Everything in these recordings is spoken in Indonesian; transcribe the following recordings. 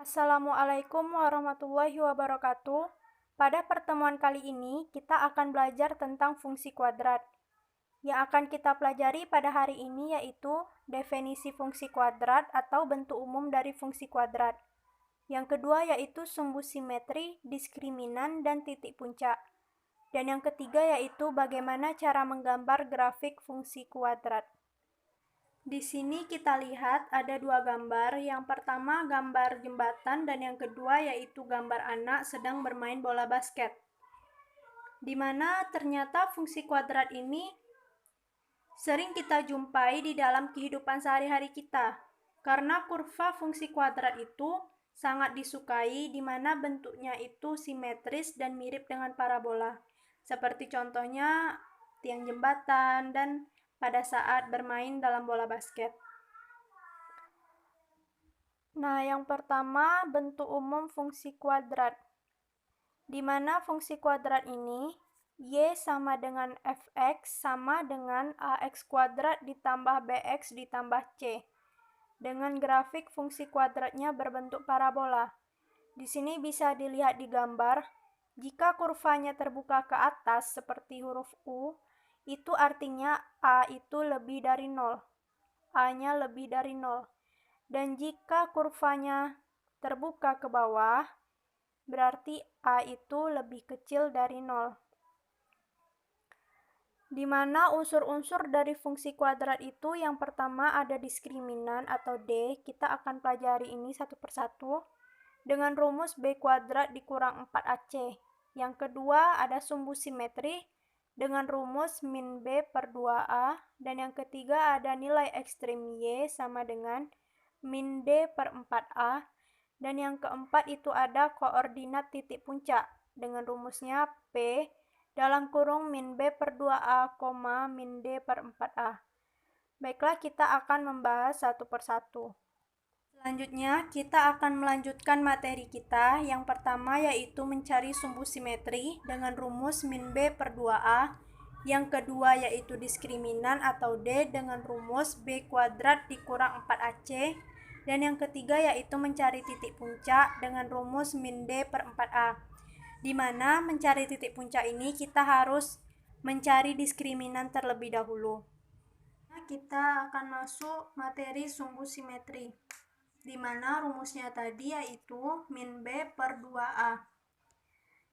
Assalamualaikum warahmatullahi wabarakatuh. Pada pertemuan kali ini, kita akan belajar tentang fungsi kuadrat. Yang akan kita pelajari pada hari ini yaitu definisi fungsi kuadrat atau bentuk umum dari fungsi kuadrat. Yang kedua yaitu sumbu simetri, diskriminan, dan titik puncak. Dan yang ketiga yaitu bagaimana cara menggambar grafik fungsi kuadrat. Di sini kita lihat ada dua gambar. Yang pertama gambar jembatan dan yang kedua yaitu gambar anak sedang bermain bola basket. Di mana ternyata fungsi kuadrat ini sering kita jumpai di dalam kehidupan sehari-hari kita. Karena kurva fungsi kuadrat itu sangat disukai di mana bentuknya itu simetris dan mirip dengan parabola. Seperti contohnya tiang jembatan dan pada saat bermain dalam bola basket. Nah, yang pertama bentuk umum fungsi kuadrat. Di mana fungsi kuadrat ini y sama dengan fx sama dengan ax kuadrat ditambah bx ditambah c. Dengan grafik fungsi kuadratnya berbentuk parabola. Di sini bisa dilihat di gambar, jika kurvanya terbuka ke atas seperti huruf U, itu artinya A itu lebih dari 0. A-nya lebih dari 0. Dan jika kurvanya terbuka ke bawah, berarti A itu lebih kecil dari 0. Di mana unsur-unsur dari fungsi kuadrat itu yang pertama ada diskriminan atau D, kita akan pelajari ini satu persatu, dengan rumus B kuadrat dikurang 4AC. Yang kedua ada sumbu simetri dengan rumus min B per 2A, dan yang ketiga ada nilai ekstrim Y sama dengan min D per 4A, dan yang keempat itu ada koordinat titik puncak dengan rumusnya P dalam kurung min B per 2A, min D per 4A. Baiklah, kita akan membahas satu persatu. Selanjutnya, kita akan melanjutkan materi kita. Yang pertama yaitu mencari sumbu simetri dengan rumus min B per 2A. Yang kedua yaitu diskriminan atau D dengan rumus B kuadrat dikurang 4AC. Dan yang ketiga yaitu mencari titik puncak dengan rumus min D per 4A. Di mana mencari titik puncak ini kita harus mencari diskriminan terlebih dahulu. Kita akan masuk materi sumbu simetri, di mana rumusnya tadi yaitu min B per 2A.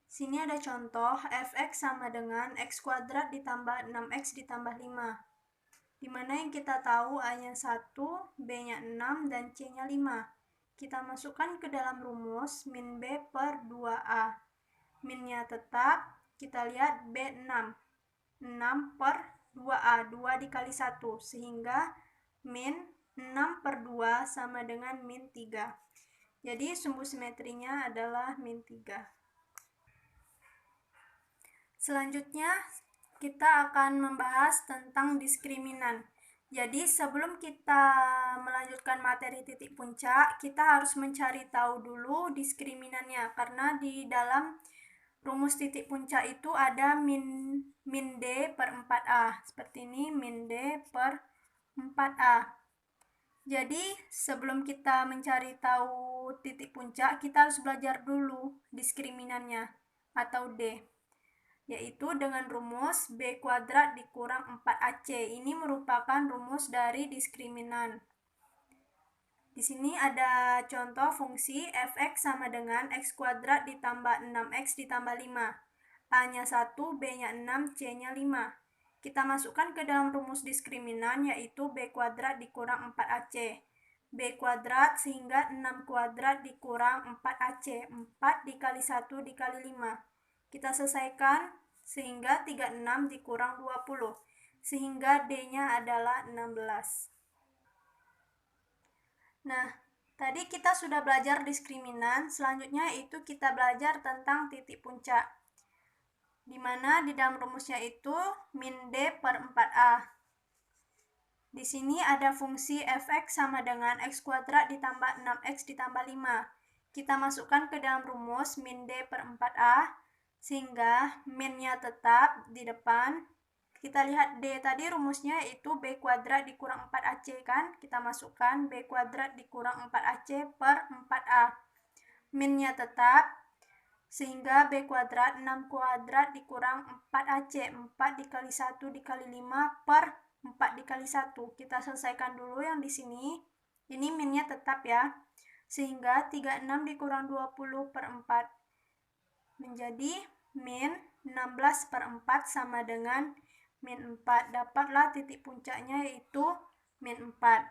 Sini ada contoh fx sama dengan x kuadrat ditambah 6x ditambah 5. Di mana yang kita tahu A-nya 1, B-nya 6, dan C-nya 5. Kita masukkan ke dalam rumus min B per 2A. Min-nya tetap, kita lihat B 6. 6 per 2A, 2 dikali 1, sehingga min 6 per 2 sama dengan min 3. Jadi sumbu simetrinya adalah min 3. Selanjutnya kita akan membahas tentang diskriminan. Jadi sebelum kita melanjutkan materi titik puncak, kita harus mencari tahu dulu diskriminannya, karena di dalam rumus titik puncak itu ada min D per 4A. Seperti ini, min D per 4A. Jadi sebelum kita mencari tahu titik puncak, kita harus belajar dulu diskriminannya atau D, yaitu dengan rumus B kuadrat dikurang 4AC. Ini merupakan rumus dari diskriminan. Di sini ada contoh fungsi fx sama dengan x kuadrat ditambah 6x ditambah 5. A-nya 1, B-nya 6, C-nya 5. Kita masukkan ke dalam rumus diskriminan yaitu B kuadrat dikurang 4AC. B kuadrat sehingga 6 kuadrat dikurang 4AC. 4 dikali 1 dikali 5. Kita selesaikan sehingga 36 dikurang 20. Sehingga D-nya adalah 16. Nah, tadi kita sudah belajar diskriminan. Selanjutnya itu kita belajar tentang titik puncak, di mana di dalam rumusnya itu min D per 4A. Di sini ada fungsi fx sama dengan x kuadrat ditambah 6x ditambah 5. Kita masukkan ke dalam rumus min D per 4A, sehingga min-nya tetap di depan. Kita lihat D tadi rumusnya itu B kuadrat dikurang 4AC kan? Kita masukkan B kuadrat dikurang 4AC per 4A. minnya tetap, sehingga B kuadrat 6 kuadrat dikurang 4AC, 4 dikali 1 dikali 5 per 4 dikali 1. Kita selesaikan dulu yang di sini. Ini minnya tetap ya. Sehingga 36 dikurang 20 per 4 menjadi min 16 per 4 sama dengan min 4. Dapatlah titik puncaknya yaitu min 4.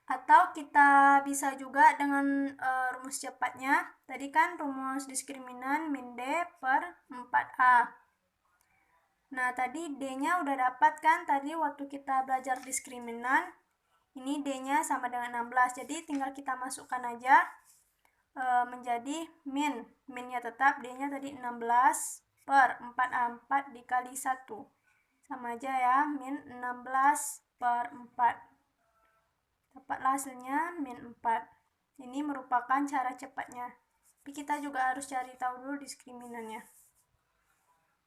Atau kita bisa juga dengan rumus cepatnya. Tadi kan rumus diskriminan min D per 4A. Nah, tadi D-nya udah dapat kan tadi waktu kita belajar diskriminan. Ini D-nya sama dengan 16. Jadi tinggal kita masukkan aja menjadi min. Minnya tetap, D-nya tadi 16 per 4A. 4 dikali 1. Sama aja ya, min 16 per 4. Dapatlah hasilnya min 4. Ini merupakan cara cepatnya. Tapi kita juga harus cari tahu dulu diskriminannya.